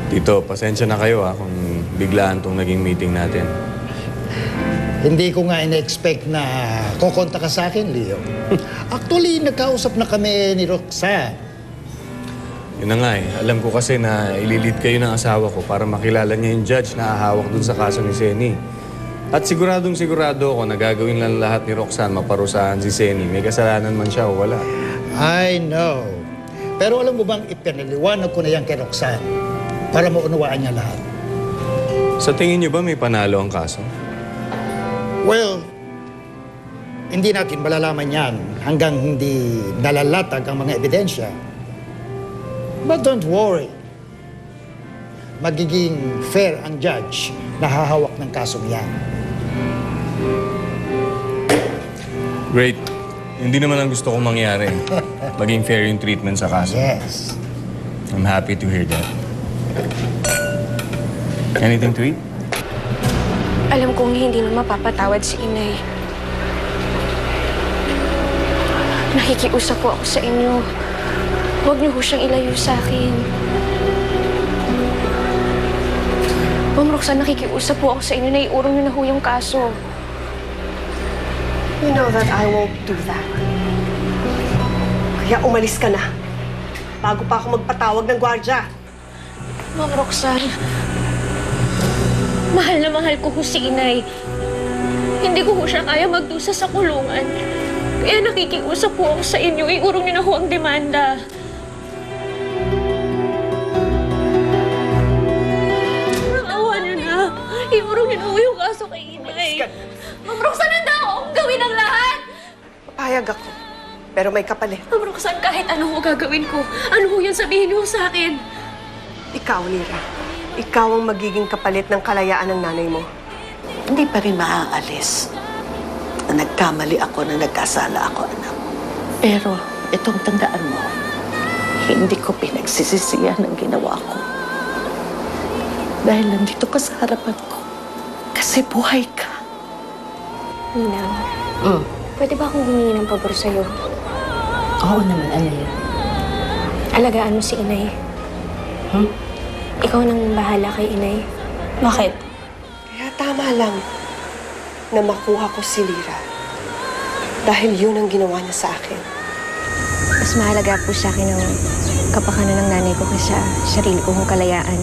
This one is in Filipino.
Tito, pasensya na kayo kung biglaan tong naging meeting natin. Hindi ko nga in-expect na kukonta ka sa akin, Leo. Actually, nagkausap na kami ni Roxanne. Yun na nga alam ko kasi na ililid kayo ng asawa ko para makilala niya yung judge na hahawak dun sa kaso ni Seni. At siguradong sigurado ako na gagawin lang lahat ni Roxanne maparusahan si Seni. May kasalanan man siya o wala. I know. Pero alam mo bang ipinaliwanag ko na yan kay Roxanne para maunawaan niya lahat. Sa tingin niyo ba may panalo ang kaso? Well, hindi natin malalaman yan hanggang hindi nalalatag ang mga ebidensya. But don't worry. Magiging fair ang judge na hahawak ng kasong yan. Great. Hindi naman ang gusto kong mangyari. Maging fair yung treatment sa kaso. Yes. I'm happy to hear that. Anything to eat? Alam kong hindi na mapapatawad si Inay. Nakikiusap po ako sa inyo. Huwag niyo ho siyang ilayo sa akin. Ma'am Roxanne, nakikiusap po ako sa inyo na iurong niyo na ho yung kaso. You know that I won't do that. Kaya umalis ka na. Bago pa ako magpatawag ng gwardya. Ma'am Roxanne, mahal na mahal ko ho si Inay. Hindi ko ho siya kaya magdusa sa kulungan. Kaya nakikiusap po ako sa inyo, iurong niyo na ho ang demanda. Awa niyo na. Iurong niyo na ho yung kaso kay Inay. Ma'am Roxanne, handa akong gawin ang lahat! Papayag ako. Pero may kapalit. Ma'am Roxanne, kahit ano ho gagawin ko, ano ho yan sabihin niyo sa akin? Ikaw, Lira. Ikaw ang magiging kapalit ng kalayaan ng nanay mo. Hindi pa rin maaalis na nagkamali ako, na nagkasala ako, anak. Pero itong tandaan mo, hindi ko pinagsisisihan ang ginawa ko. Dahil nandito ka sa harapan ko. Kasi buhay ka. Ninang, pwede ba akong humingi ng pabor sa'yo? Oo naman, ano yun? Alagaan mo si Inay. Ikaw nang bahala kay Inay. Bakit? Kaya tama lang na makuha ko si Lira. Dahil yun ang ginawa niya sa akin. Mas mahalaga po sa akin ang kapakanan ng nanay ko kaysa sarili kong kalayaan.